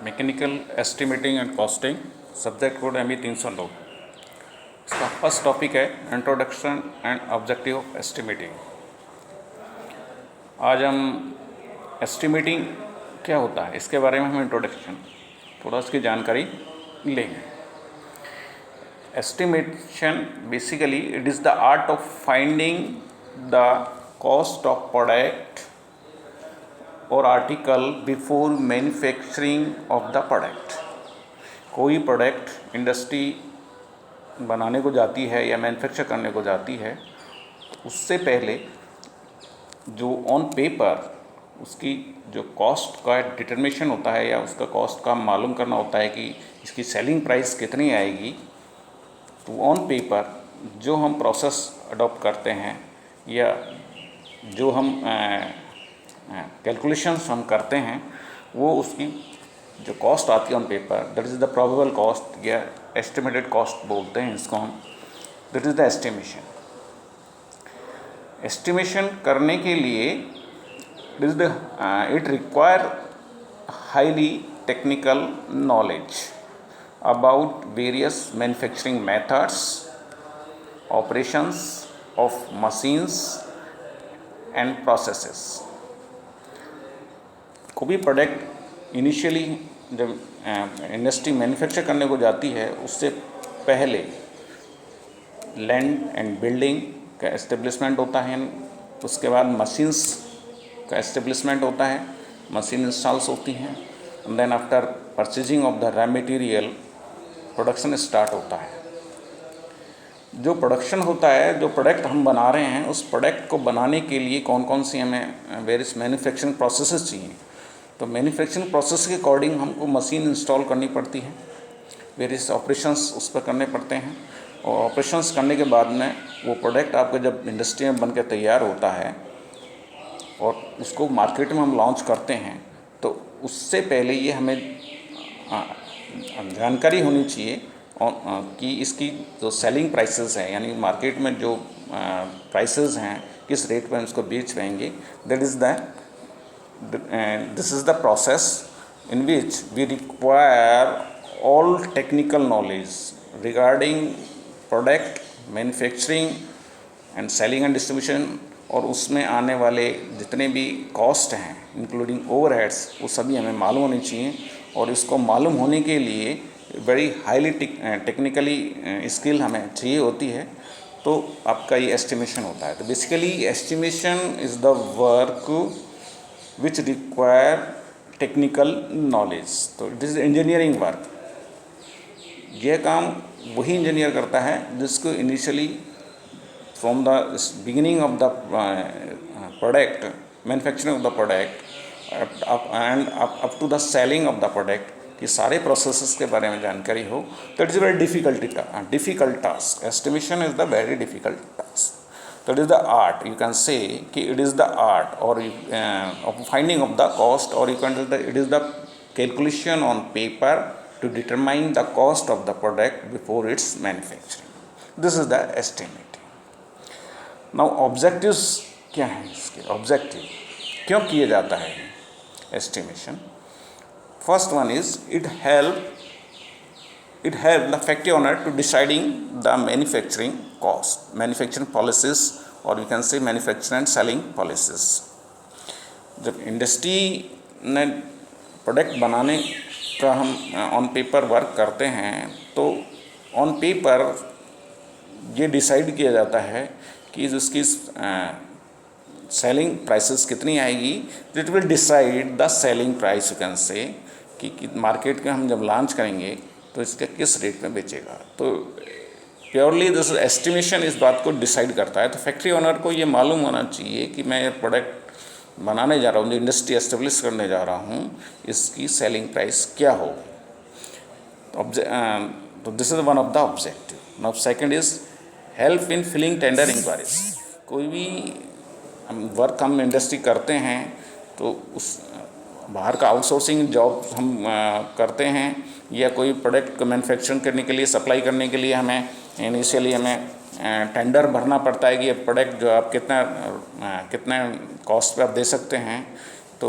Mechanical estimating and costing, subject code ME 309। इसका first topic है introduction and objective of estimating. आज हम estimating क्या होता है इसके बारे में हम इंट्रोडक्शन थोड़ा उसकी जानकारी लेंगे। Estimation basically it is the art of finding the cost of product और article before manufacturing of the product. कोई प्रोडक्ट इंडस्ट्री बनाने को जाती है या मैन्युफैक्चर करने को जाती है, उससे पहले जो ऑन पेपर उसकी जो कॉस्ट का डिटर्मिनेशन होता है या उसका कॉस्ट का मालूम करना होता है कि इसकी सेलिंग प्राइस कितनी आएगी, तो ऑन पेपर जो हम प्रोसेस अडॉप्ट करते हैं या जो हम कैलकुलेशंस हम करते हैं, वो उसकी जो कॉस्ट आती है on paper, that is the probable cost या एस्टिमेटेड कॉस्ट बोलते हैं इसको हम। That is the estimation. Estimation करने के लिए it require highly technical knowledge about various manufacturing methods, operations of machines and processes। कोई भी प्रोडक्ट इनिशियली जब इंडस्ट्री मैन्युफैक्चर करने को जाती है, उससे पहले लैंड एंड बिल्डिंग का एस्टेब्लिशमेंट होता है, उसके बाद मशीन्स का एस्टेब्लिशमेंट होता है, मशीन इंस्टॉल्स होती हैं, and then after purchasing of the raw material production start होता है। जो प्रोडक्शन होता है, जो प्रोडक्ट हम बना रहे हैं, उस प्रोडक्ट को बनाने के लिए कौन कौन सी हमें वेरियस मैन्युफैक्चरिंग प्रोसेसेस चाहिए। तो मैन्युफैक्चरिंग प्रोसेस के अकॉर्डिंग हमको मशीन इंस्टॉल करनी पड़ती है, वेरियस ऑपरेशंस उस पर करने पड़ते हैं, और ऑपरेशंस करने के बाद में वो प्रोडक्ट आपका जब इंडस्ट्री में बन के तैयार होता है और उसको मार्केट में हम लॉन्च करते हैं, तो उससे पहले ये हमें जानकारी होनी चाहिए कि इसकी जो सेलिंग प्राइसेस हैं, यानी मार्केट में जो प्राइसेस हैं, किस रेट पर हम इसको बेच पाएंगे। This is the process in which we require all technical knowledge regarding product manufacturing and selling and distribution, और उसमें आने वाले जितने भी कॉस्ट हैं इंक्लूडिंग ओवरहेड्स, वो सभी हमें मालूम होनी चाहिए। और इसको मालूम होने के लिए बड़ी हाईली टेक्निकली स्किल हमें चाहिए होती है, तो आपका ये एस्टिमेशन होता है। तो basically estimation is the work which require technical knowledge. तो इट इज़ इंजीनियरिंग वर्क। यह काम वही इंजीनियर करता है जिसको initially from the beginning of the product, manufacturing of the product and up to the selling of the product की सारे processes के बारे में जानकारी हो। That is very difficult task. Estimation is the very difficult task. That is the art, you can से कि it is the art और of finding of the cost, और you can tell that it is the calculation on paper to determine the cost of the product before its manufacturing. This is the estimating. Now objectives क्या हैं इसके? Objective क्यों किए जाता है estimation? First one is it help the factory owner to deciding the manufacturing cost, manufacturing policies, और you can say manufacturing and selling policies. जब industry ने प्रोडक्ट बनाने का हम ऑन पेपर वर्क करते हैं, तो ऑन पेपर ये डिसाइड किया जाता है कि इसकी सेलिंग प्राइसेस कितनी आएगी। It will decide the selling price, you can से कि मार्केट के हम जब लॉन्च करेंगे तो इसके किस रेट में बेचेगा। तो प्योरली दिस एस्टिमेशन इस बात को डिसाइड करता है। तो फैक्ट्री ओनर को ये मालूम होना चाहिए कि मैं प्रोडक्ट बनाने जा रहा हूँ, जो इंडस्ट्री एस्टेब्लिश करने जा रहा हूँ, इसकी सेलिंग प्राइस क्या होगी। तो this is one of the objective. Now second is help in filling tender inquiries. कोई भी वर्क हम इंडस्ट्री करते हैं, तो उस बाहर का आउटसोर्सिंग जॉब हम करते हैं, या कोई प्रोडक्ट को मैन्युफैक्चरिंग करने के लिए, सप्लाई करने के लिए हमें इनिशियली टेंडर भरना पड़ता है कि ये प्रोडक्ट जो आप कितना कॉस्ट पे आप दे सकते हैं। तो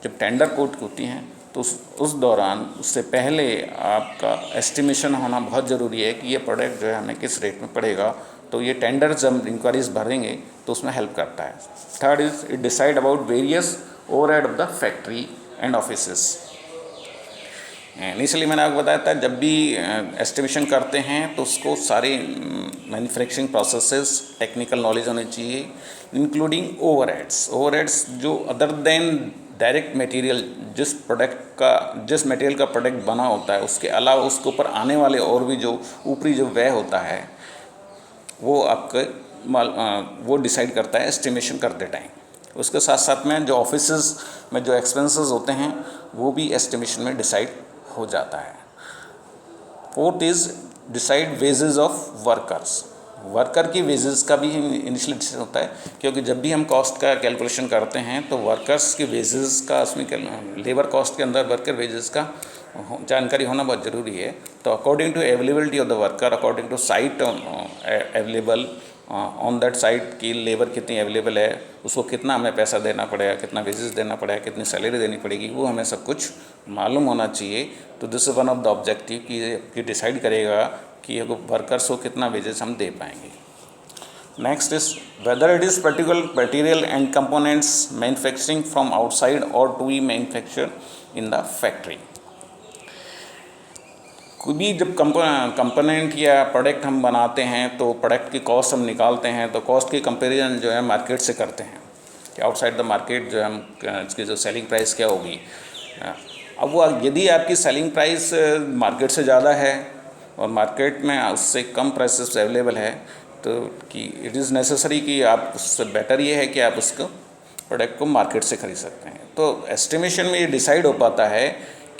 जब टेंडर कोट होती हैं तो उस दौरान उससे पहले आपका एस्टिमेशन होना बहुत ज़रूरी है कि ये प्रोडक्ट जो है हमें किस रेट में पड़ेगा। तो ये टेंडर जब इंक्वायरीज भरेंगे तो उसमें हेल्प करता है। Third is it decide about various overhead of the factory and offices. Initially मैंने आपको बताया था जब भी एस्टिमेशन करते हैं तो उसको सारी मैन्युफैक्चरिंग प्रोसेसेस टेक्निकल नॉलेज होनी चाहिए, इंक्लूडिंग ओवरहेड्स जो अदर देन डायरेक्ट मटेरियल, जिस मटेरियल का प्रोडक्ट बना होता है उसके अलावा उसके ऊपर आने वाले और भी जो ऊपरी जो व्यय होता है वो आपके वो डिसाइड करता है एस्टिमेशन करते टाइम। उसके साथ साथ में जो ऑफिसेस में जो एक्सपेंसेस होते हैं वो भी एस्टिमेशन में डिसाइड हो जाता है। Fourth is decide wages of worker की वेजेस का भी इनिशियली डिसाइड होता है, क्योंकि जब भी हम कॉस्ट का कैलकुलेशन करते हैं तो वर्कर्स के वेजेस का उसमें लेबर कॉस्ट के अंदर वर्कर वेजेस का जानकारी होना बहुत ज़रूरी है। तो according to availability of the worker, according to site available on that site की लेबर कितनी अवेलेबल है, उसको कितना हमें पैसा देना पड़ेगा, कितना वेजेस देना पड़ेगा, कितनी सैलरी देनी पड़ेगी, वो हमें सब कुछ मालूम होना चाहिए। तो this is one of the objective कि डिसाइड करेगा कि वर्कर्स को कितना वेजेस हम दे पाएंगे। Next is whether it is particular material and components manufacturing from outside और to be manufacture in the factory. कोई भी जब कंपोनेंट या प्रोडक्ट हम बनाते हैं तो प्रोडक्ट की कॉस्ट हम निकालते हैं, तो कॉस्ट की कंपैरिजन जो है मार्केट से करते हैं कि आउटसाइड द मार्केट जो है हम इसकी जो सेलिंग प्राइस क्या होगी। अब वो यदि आपकी सेलिंग प्राइस मार्केट से ज़्यादा है और मार्केट में उससे कम प्राइसेस अवेलेबल है तो कि इट इज़ नेसेसरी कि आप उससे बेटर ये है कि आप उसको प्रोडक्ट को मार्केट से ख़रीद सकते हैं। तो एस्टिमेशन में ये डिसाइड हो पाता है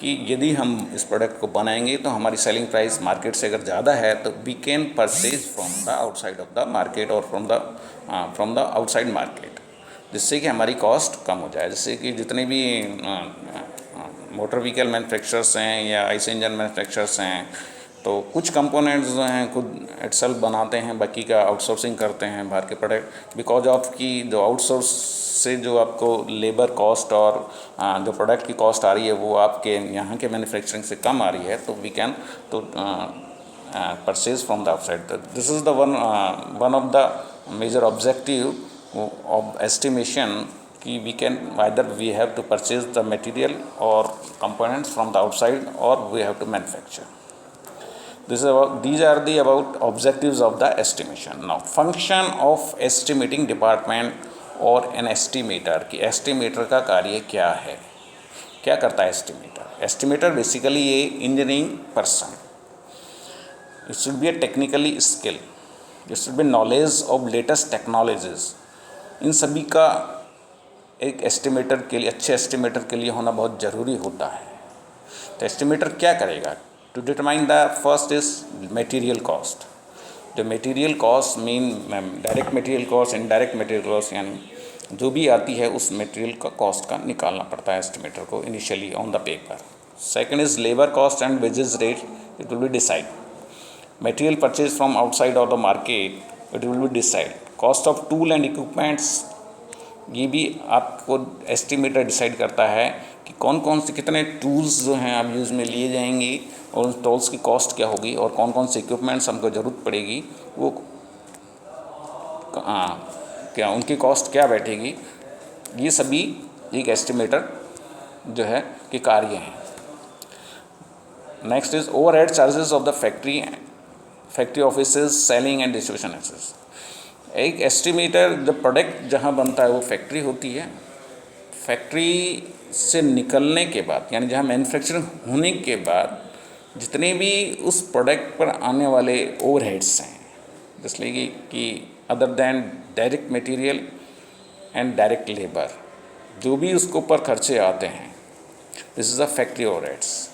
कि यदि हम इस प्रोडक्ट को बनाएंगे तो हमारी सेलिंग प्राइस मार्केट से अगर ज़्यादा है तो we can purchase from the outside of the market और फ्रॉम द आउटसाइड मार्केट, जिससे कि हमारी कॉस्ट कम हो जाए। जैसे कि जितने भी मोटर व्हीकल मैन्युफैक्चरर्स हैं या आईसी इंजन मैन्युफैक्चरर्स हैं तो कुछ कंपोनेंट्स जो हैं खुद इटसेल्फ बनाते हैं, बाकी का आउटसोर्सिंग करते हैं बाहर के प्रोडक्ट। बिकॉज ऑफ की जो आउटसोर्स से जो आपको लेबर कॉस्ट और जो प्रोडक्ट की कॉस्ट आ रही है वो आपके यहाँ के मैन्युफैक्चरिंग से कम आ रही है, तो वी कैन तो purchase from the outside. This is the one of the major objective of estimation कि we can either we have to purchase the material और कंपोनेंट्स फ्रॉम द आउटसाइड और we have to manufacture. These are the about objectives of the estimation. Now, function of estimating department और an estimator की estimator का कार्य क्या है, क्या करता है एस्टिमेटर बेसिकली ये engineering person, it should be a technically skill, it should be knowledge of latest technologies. इन सभी का एक एस्टिमेटर के लिए, अच्छे एस्टिमेटर के लिए होना बहुत ज़रूरी होता है। तो एस्टिमेटर क्या करेगा? To determine the first is material cost. जो material cost mean direct material cost, indirect material cost, यानी जो भी आती है उस मटेरियल का कॉस्ट का निकालना पड़ता है एस्टिमेटर को initially on the paper. Second is labour cost and wages rate, it will be decide. Material purchase from outside of the market, it will be decide. Cost of tool and equipments, ये भी आपको estimator decide करता है कि कौन कौन से कितने टूल्स जो हैं आप यूज़ में लिए जाएंगे और उन टूल्स की कॉस्ट क्या होगी और कौन कौन से इक्विपमेंट्स हमको ज़रूरत पड़ेगी, वो क्या उनकी कॉस्ट क्या बैठेगी। ये सभी एक एस्टिमेटर जो है के कार्य हैं। Next is overhead charges of the factory offices, selling and distribution excess. एक एस्टिमेटर जब प्रोडक्ट जहाँ बनता है वो फैक्ट्री होती है, फैक्ट्री से निकलने के बाद यानी जहाँ मैन्युफैक्चरिंग होने के बाद जितने भी उस प्रोडक्ट पर आने वाले ओवरहेड्स हैं, इसलिए कि other than direct material and direct labour, जो भी उसके ऊपर खर्चे आते हैं, this is a factory overheads.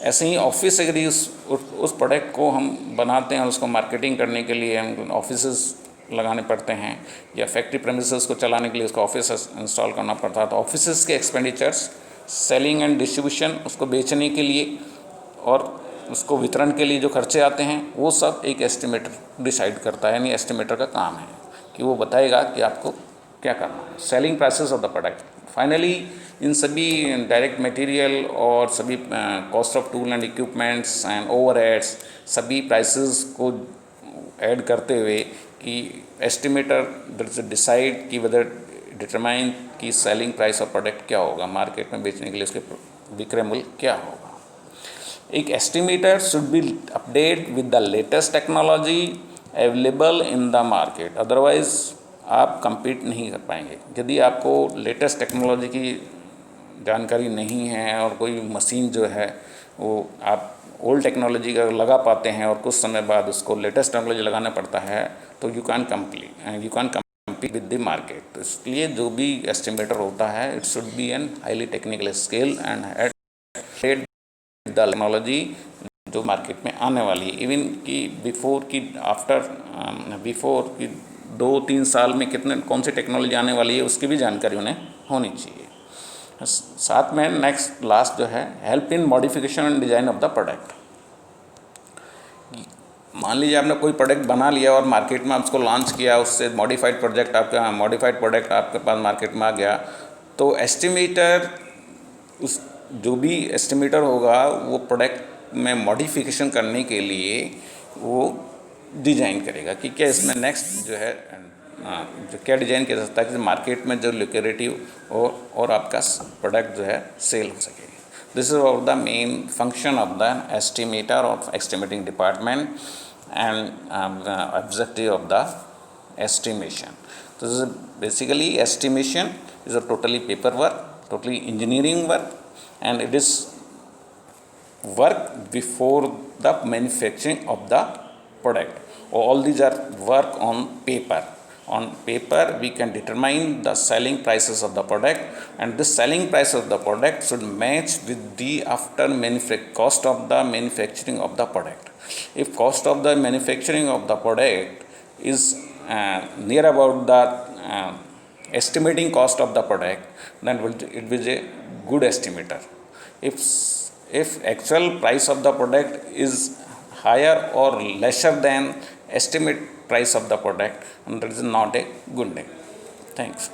ऐसे ही ऑफिस अगर उस प्रोडक्ट को हम बनाते हैं और उसको मार्केटिंग करने के लिए हम ऑफिसेस लगाने पड़ते हैं या फैक्ट्री प्रेमिसेस को चलाने के लिए उसको ऑफिस इंस्टॉल करना पड़ता है, तो ऑफिसेस के एक्सपेंडिचर्स, सेलिंग एंड डिस्ट्रीब्यूशन, उसको बेचने के लिए और उसको वितरण के लिए जो खर्चे आते हैं वो सब एक एस्टिमेटर डिसाइड करता है। यानी एस्टिमेटर का काम है कि वो बताएगा कि आपको क्या करना है। Selling prices of the product, finally in सभी डायरेक्ट मटेरियल और सभी cost of tool and equipments and overheads सभी प्राइसेस को ऐड करते हुए कि एस्टिमेटर डिसाइड कि वेदर डिटरमाइन कि सेलिंग प्राइस ऑफ प्रोडक्ट क्या होगा, मार्केट में बेचने के लिए उसके विक्रय मूल्य क्या होगा। एक estimator should be update with the latest technology available in the market, otherwise आप compete नहीं कर पाएंगे। यदि आपको लेटेस्ट टेक्नोलॉजी की जानकारी नहीं है और कोई मशीन जो है वो आप ओल्ड टेक्नोलॉजी का लगा पाते हैं और कुछ समय बाद उसको लेटेस्ट टेक्नोलॉजी लगाना पड़ता है, तो you can compete with the market. तो इसलिए जो भी एस्टिमेटर होता है it should be an highly technical skill and at the technology जो मार्केट में आने वाली है। इवन कि बिफोर की 2-3 साल में कौन सी टेक्नोलॉजी आने वाली है उसकी भी जानकारी उन्हें होनी चाहिए। साथ में लास्ट जो है help in modification and design of the product. मान लीजिए आपने कोई प्रोडक्ट बना लिया और मार्केट में उसको लॉन्च किया, उससे मॉडिफाइड प्रोडक्ट आपके पास मार्केट में आ गया, तो एस्टिमेटर उस जो भी एस्टिमेटर होगा वो प्रोडक्ट में मॉडिफिकेशन करने के लिए वो डिज़ाइन करेगा कि क्या इसमें नेक्स्ट जो है जो क्या डिज़ाइन किया जा सकता है कि मार्केट में जो लुक्रेटिव और आपका प्रोडक्ट जो है सेल हो सके। This is of the main function of the estimator of estimating department and objective of the estimation. So this is basically estimation is a totally paper work, totally engineering work, and it is work before the manufacturing of the product. All these are work on paper. On paper we can determine the selling prices of the product, and this selling price of the product should match with the cost of the manufacturing of the product. If cost of the manufacturing of the product is near about the estimating cost of the product, then it will be a good estimator. If actual price of the product is higher or lesser than estimate price of the product, and that is not a good name. Thanks.